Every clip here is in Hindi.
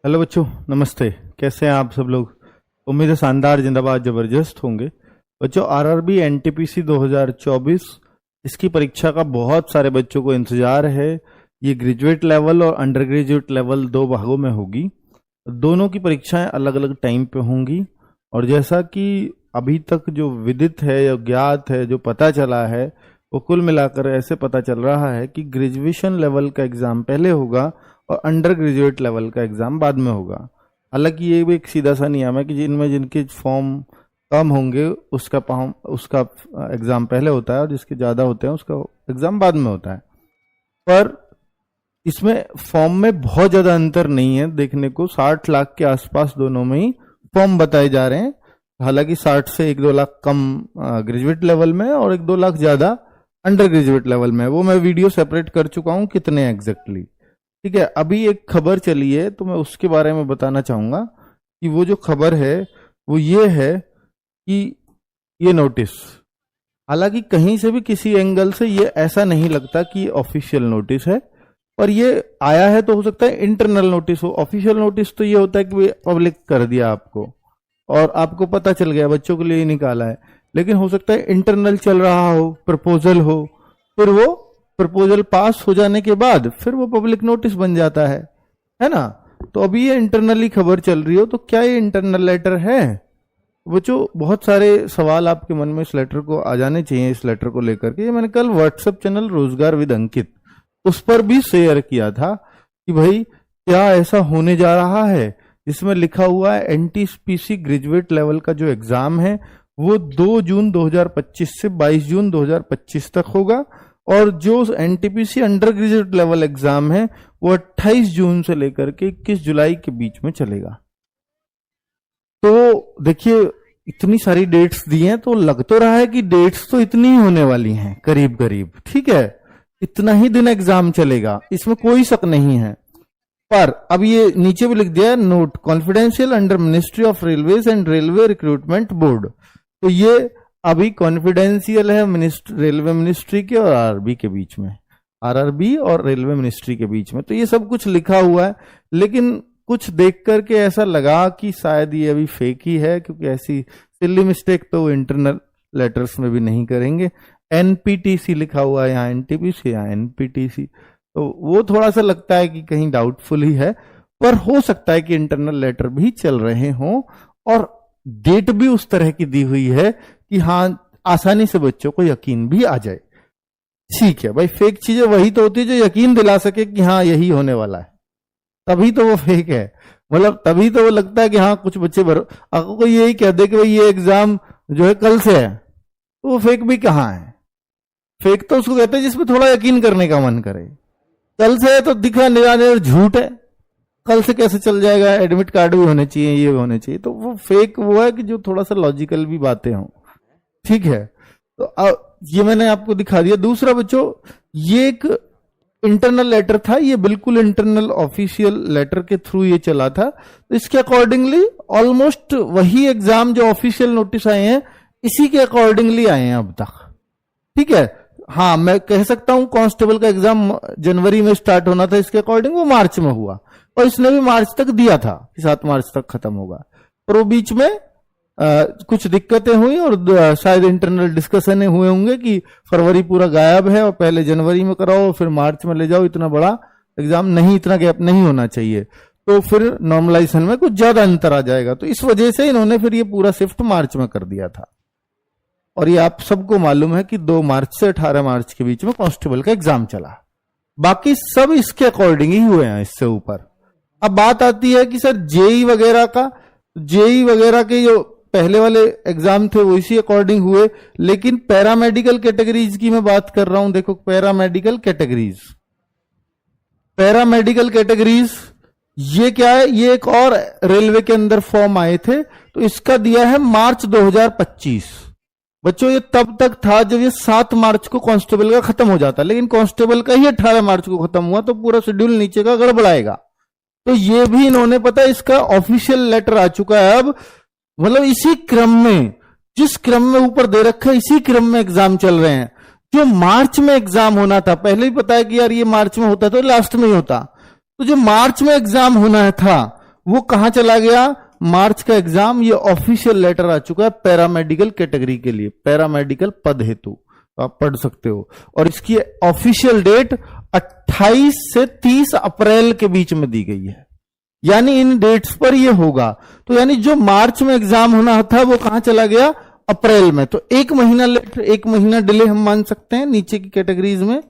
हेलो बच्चों, नमस्ते। कैसे हैं आप सब लोग? उम्मीद है शानदार, जिंदाबाद, जबरदस्त होंगे। बच्चों, आरआरबी एनटीपीसी 2024 इसकी परीक्षा का बहुत सारे बच्चों को इंतजार है। ये ग्रेजुएट लेवल और अंडर ग्रेजुएट लेवल दो भागों में होगी। दोनों की परीक्षाएं अलग अलग टाइम पे होंगी। और जैसा कि अभी तक जो विदित है या ज्ञात है, जो पता चला है, वो कुल मिलाकर ऐसे पता चल रहा है कि ग्रेजुएशन लेवल का एग्जाम पहले होगा और अंडर ग्रेजुएट लेवल का एग्जाम बाद में होगा। हालांकि ये भी एक सीधा सा नियम है कि जिनके फॉर्म कम होंगे उसका एग्जाम पहले होता है और जिसके ज्यादा होते हैं उसका एग्जाम बाद में होता है। पर इसमें फॉर्म में बहुत ज्यादा अंतर नहीं है देखने को। 60 लाख के आसपास दोनों में ही फॉर्म बताए जा रहे हैं। हालांकि 60 से 1-2 लाख कम ग्रेजुएट लेवल में और 1-2 लाख ज्यादा अंडर ग्रेजुएट लेवल में। वो मैं वीडियो सेपरेट कर चुका हूं कितने एग्जैक्टली। ठीक है, अभी एक खबर चली है तो मैं उसके बारे में बताना चाहूंगा कि वो जो खबर है वो ये है कि ये नोटिस, हालांकि कहीं से भी किसी एंगल से ये ऐसा नहीं लगता कि ऑफिशियल नोटिस है, पर ये आया है तो हो सकता है इंटरनल नोटिस हो। ऑफिशियल नोटिस तो ये होता है कि पब्लिक कर दिया आपको और आपको पता चल गया, बच्चों के लिए ही निकाला है। लेकिन हो सकता है इंटरनल चल रहा हो, प्रपोजल हो, फिर वो प्रपोजल पास हो जाने के बाद फिर वो पब्लिक नोटिस बन जाता है ना। तो अभी ये इंटरनली खबर चल रही हो तो क्या ये इंटरनल लेटर है? बच्चों, बहुत सारे सवाल आपके मन में इस लेटर को आ जाने चाहिए। इस लेटर को लेकर के ये मैंने कल व्हाट्सएप चैनल रोजगार विद अंकित उस पर भी शेयर किया था कि भाई क्या ऐसा होने जा रहा है। इसमें लिखा हुआ है एनटीपीसी ग्रेजुएट लेवल का जो एग्जाम है वो 2 जून 2025 से 22 जून 2025 तक होगा और जो NTPC under graduate level exam है वो 28 जून से लेकर के 21 जुलाई के बीच में चलेगा। तो देखिए, इतनी सारी डेट्स दी हैं तो लग तो रहा है कि डेट्स तो इतनी ही होने वाली हैं, करीब करीब। ठीक है, इतना ही दिन एग्जाम चलेगा, इसमें कोई शक नहीं है। पर अब ये नीचे भी लिख दिया note confidential under ministry of railways and railway recruitment board. तो ये अभी कॉन्फिडेंशियल है रेलवे मिनिस्ट्री के और आरआरबी के बीच में, आरआरबी और रेलवे मिनिस्ट्री के बीच में। तो ये सब कुछ लिखा हुआ है, लेकिन कुछ देख करके ऐसा लगा कि शायद ये अभी फेक ही है, क्योंकि ऐसी सिली मिस्टेक तो इंटरनल लेटर्स में भी नहीं करेंगे। एनपीटीसी लिखा हुआ है यहाँ, एनटीपीसी यहाँ एनपीटीसी, तो वो थोड़ा सा लगता है कि कहीं डाउटफुल ही है। पर हो सकता है कि इंटरनल लेटर भी चल रहे हों और डेट भी उस तरह की दी हुई है कि हाँ आसानी से बच्चों को यकीन भी आ जाए। ठीक है भाई, फेक चीजें वही तो होती है जो यकीन दिला सके कि हाँ यही होने वाला है, तभी तो वो फेक है। मतलब तभी तो वो लगता है कि हाँ कुछ बच्चे आपको कोई यही कह दे कि भाई ये एग्जाम जो है कल से है, तो वो फेक भी कहाँ है। फेक तो उसको कहते हैं जिसमें थोड़ा यकीन करने का मन करे। कल से है तो दिखा निराने झूठ है, कल से कैसे चल जाएगा, एडमिट कार्ड भी होने चाहिए, ये होने चाहिए। तो वो फेक वो है कि जो थोड़ा सा लॉजिकल भी बातें हों। ठीक है, तो ये मैंने आपको दिखा दिया। दूसरा बच्चों, ये एक इंटरनल लेटर था, ये बिल्कुल इंटरनल ऑफिशियल लेटर के थ्रू ये चला था। तो इसके अकॉर्डिंगली ऑलमोस्ट वही एग्जाम जो ऑफिशियल नोटिस आए हैं इसी के अकॉर्डिंगली आए हैं अब तक। ठीक है, हाँ मैं कह सकता हूं कांस्टेबल का एग्जाम जनवरी में स्टार्ट होना था, इसके अकॉर्डिंग वो मार्च में हुआ और इसने भी मार्च तक दिया था कि 7 मार्च तक खत्म होगा। और वो बीच में कुछ दिक्कतें हुई और शायद इंटरनल डिस्कशन हुए होंगे कि फरवरी पूरा गायब है और पहले जनवरी में कराओ फिर मार्च में ले जाओ, इतना बड़ा एग्जाम नहीं, इतना गैप नहीं होना चाहिए, तो फिर नॉर्मलाइजेशन में कुछ ज्यादा अंतर आ जाएगा। तो इस वजह से इन्होंने फिर ये पूरा शिफ्ट मार्च में कर दिया था। और ये आप सबको मालूम है कि 2 मार्च से 18 मार्च के बीच में कांस्टेबल का एग्जाम चला। बाकी सब इसके अकॉर्डिंग ही हुए हैं, इससे ऊपर। अब बात आती है कि सर जेई वगैरह के जो पहले वाले एग्जाम थे वो इसी अकॉर्डिंग हुए, लेकिन पैरामेडिकल कैटेगरीज की मैं बात कर रहा हूं। देखो पैरामेडिकल कैटेगरीज ये क्या है, ये एक और रेलवे के अंदर फॉर्म आए थे, तो इसका दिया है मार्च 2025। बच्चों ये तब तक था जब ये 7 मार्च को कांस्टेबल का खत्म हो जाता, लेकिन कांस्टेबल का ही 18 मार्च को खत्म हुआ, तो पूरा शेड्यूल नीचे का गड़बड़ाएगा। तो ये भी इन्होंने पता है इसका ऑफिशियल लेटर आ चुका है अब, मतलब इसी क्रम में, जिस क्रम में ऊपर दे रखा है इसी क्रम में एग्जाम चल रहे हैं। जो मार्च में एग्जाम होना था, पहले ही पता है कि यार ये मार्च में होता तो लास्ट में ही होता, तो जो मार्च में एग्जाम होना था वो कहां चला गया? मार्च का एग्जाम, ये ऑफिशियल लेटर आ चुका है पैरामेडिकल कैटेगरी के लिए, पैरामेडिकल पद हेतु आप पढ़ सकते हो। और इसकी ऑफिशियल डेट 28 से 30 अप्रैल के बीच में दी गई है, यानी इन डेट्स पर ये होगा। तो यानी जो मार्च में एग्जाम होना था वो कहां चला गया? अप्रैल में। तो 1 महीना लेट, 1 महीना डिले हम मान सकते हैं नीचे की कैटेगरीज में।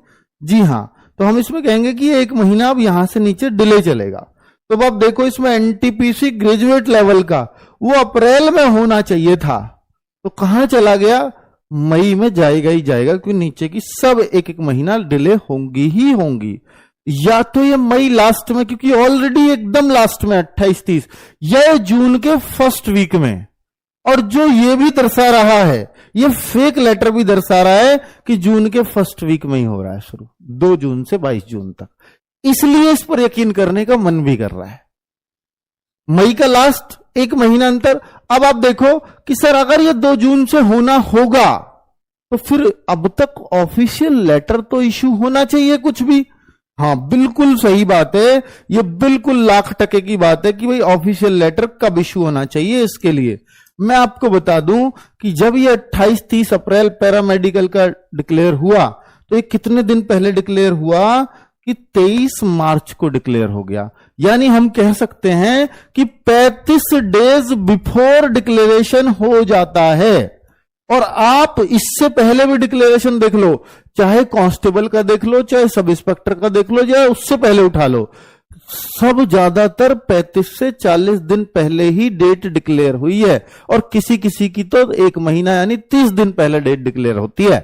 जी हां, तो हम इसमें कहेंगे कि ये 1 महीना अब यहां से नीचे डिले चलेगा। तो अब देखो इसमें एनटीपीसी ग्रेजुएट लेवल का वो अप्रैल में होना चाहिए था, तो कहां चला गया? मई में जाएगा ही जाएगा, क्योंकि नीचे की सब 1-1 महीना डिले होंगी ही होंगी। या तो ये मई लास्ट में, क्योंकि ऑलरेडी एकदम लास्ट में 28-30, या जून के फर्स्ट वीक में। और जो ये भी दर्शा रहा है, ये फेक लेटर भी दर्शा रहा है कि जून के फर्स्ट वीक में ही हो रहा है शुरू, 2 जून से 22 जून तक। इसलिए इस पर यकीन करने का मन भी कर रहा है। मई का लास्ट 1 महीना अंतर। अब आप देखो कि सर अगर ये 2 जून से होना होगा तो फिर अब तक ऑफिशियल लेटर तो इशू होना चाहिए कुछ भी। हाँ, बिल्कुल सही बात है, ये बिल्कुल लाख टके की बात है कि भाई ऑफिशियल लेटर कब इशू होना चाहिए। इसके लिए मैं आपको बता दूं कि जब ये 28-30 अप्रैल पैरामेडिकल का डिक्लेयर हुआ, तो ये कितने दिन पहले डिक्लेयर हुआ? कि 23 मार्च को डिक्लेयर हो गया। यानी हम कह सकते हैं कि 35 डेज बिफोर डिक्लेरेशन हो जाता है। और आप इससे पहले भी डिक्लेरेशन देख लो, चाहे कांस्टेबल का देख लो, चाहे सब इंस्पेक्टर का देख लो, या उससे पहले उठा लो, सब ज्यादातर 35 से 40 दिन पहले ही डेट डिक्लेयर हुई है। और किसी किसी की तो 1 महीना यानी 30 दिन पहले डेट डिक्लेयर होती है।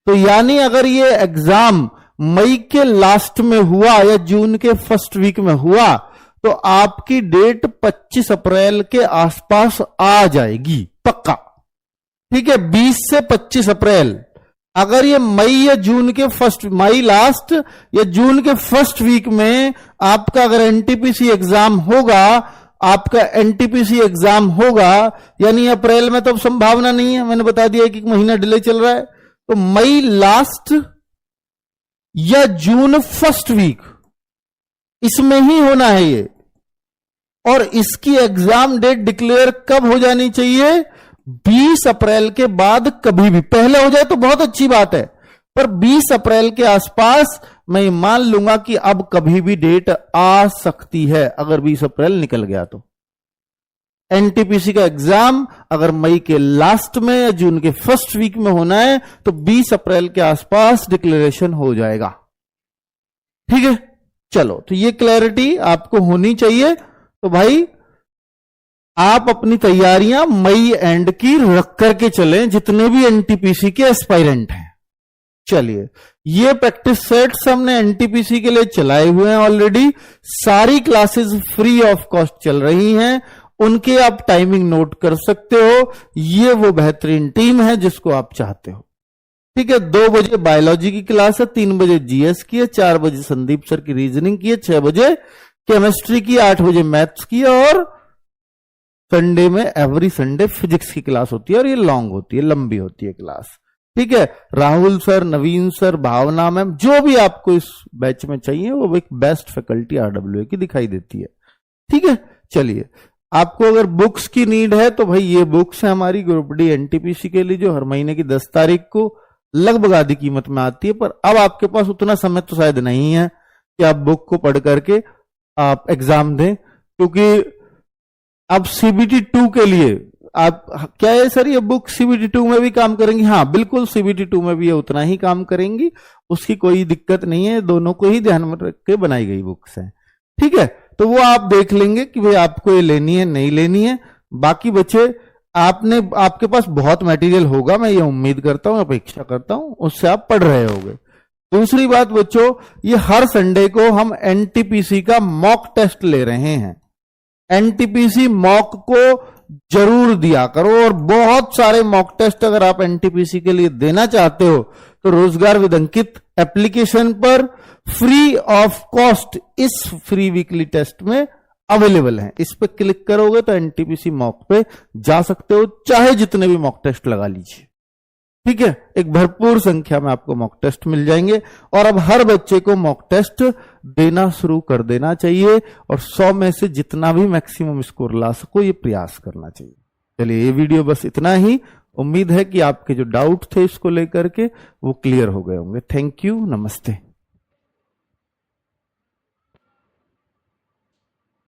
तो यानी अगर ये एग्जाम मई के लास्ट में हुआ या जून के फर्स्ट वीक में हुआ, तो आपकी डेट 25 अप्रैल के आसपास आ जाएगी पक्का। ठीक है, 20 से 25 अप्रैल। अगर ये मई या जून के फर्स्ट, मई लास्ट या जून के फर्स्ट वीक में आपका अगर एनटीपीसी एग्जाम होगा, आपका एनटीपीसी एग्जाम होगा, यानी अप्रैल में तो अब संभावना नहीं है, मैंने बता दिया कि 1 महीना डिले चल रहा है। तो मई लास्ट या जून फर्स्ट वीक, इसमें ही होना है ये। और इसकी एग्जाम डेट डिक्लेयर कब हो जानी चाहिए? 20 अप्रैल के बाद कभी भी। पहले हो जाए तो बहुत अच्छी बात है, पर 20 अप्रैल के आसपास मैं मान लूंगा कि अब कभी भी डेट आ सकती है। अगर 20 अप्रैल निकल गया तो एनटीपीसी का एग्जाम अगर मई के लास्ट में या जून के फर्स्ट वीक में होना है तो 20 अप्रैल के आसपास डिक्लेरेशन हो जाएगा। ठीक है, चलो, तो ये क्लैरिटी आपको होनी चाहिए। तो भाई आप अपनी तैयारियां मई एंड की रख करके चलें, जितने भी एनटीपीसी के एस्पायरेंट हैं। चलिए, ये प्रैक्टिस सेट्स हमने एनटीपीसी के लिए चलाए हुए हैं ऑलरेडी। सारी क्लासेस फ्री ऑफ कॉस्ट चल रही हैं, उनके आप टाइमिंग नोट कर सकते हो। ये वो बेहतरीन टीम है जिसको आप चाहते हो। ठीक है, 2 बजे बायोलॉजी की क्लास है, 3 बजे जीएस की है, 4 बजे संदीप सर की रीजनिंग की है, 6 बजे केमिस्ट्री की, 8 बजे मैथ्स की, और संडे में एवरी संडे फिजिक्स की क्लास होती है। और ये लॉन्ग होती है, लंबी होती है क्लास। ठीक है, राहुल सर, नवीन सर, भावना मैम, जो भी आपको इस बैच में चाहिए वो एक बेस्ट फैकल्टी आरडब्ल्यूए की दिखाई देती है। ठीक है, चलिए, आपको अगर बुक्स की नीड है तो भाई ये बुक्स है हमारी ग्रुप डी एनटीपीसी के लिए, जो हर महीने की 10 तारीख को लगभग आधी कीमत में आती है। पर अब आपके पास उतना समय तो शायद नहीं है कि आप बुक को पढ़ करके आप एग्जाम दें, क्योंकि अब सीबीटी 2 के लिए आप क्या है सर, ये बुक सीबीटी 2 में भी काम करेंगी? हाँ बिल्कुल, सीबीटी 2 में भी ये उतना ही काम करेंगी, उसकी कोई दिक्कत नहीं है। दोनों को ही ध्यान में रख के बनाई गई बुक्स हैं। ठीक है, तो वो आप देख लेंगे कि भाई आपको ये लेनी है नहीं लेनी है। बाकी बच्चे, आपके पास बहुत मटेरियल होगा, मैं ये उम्मीद करता हूं, अपेक्षा करता हूं, उससे आप पढ़ रहे होगे। दूसरी बात बच्चों, ये हर संडे को हम एनटीपीसी का मॉक टेस्ट ले रहे हैं। एनटीपीसी मॉक को जरूर दिया करो, और बहुत सारे मॉक टेस्ट अगर आप एनटीपीसी के लिए देना चाहते हो तो रोजगार विद अंकित एप्लीकेशन पर फ्री ऑफ कॉस्ट इस फ्री वीकली टेस्ट में अवेलेबल है। इस पे क्लिक करोगे तो एनटीपीसी मॉक पे जा सकते हो, चाहे जितने भी मॉक टेस्ट लगा लीजिए। ठीक है, एक भरपूर संख्या में आपको मॉक टेस्ट मिल जाएंगे। और अब हर बच्चे को मॉक टेस्ट देना शुरू कर देना चाहिए और 100 में से जितना भी मैक्सिमम स्कोर ला सको ये प्रयास करना चाहिए। चलिए, ये वीडियो बस इतना ही। उम्मीद है कि आपके जो डाउट थे इसको लेकर के वो क्लियर हो गए होंगे। थैंक यू, नमस्ते।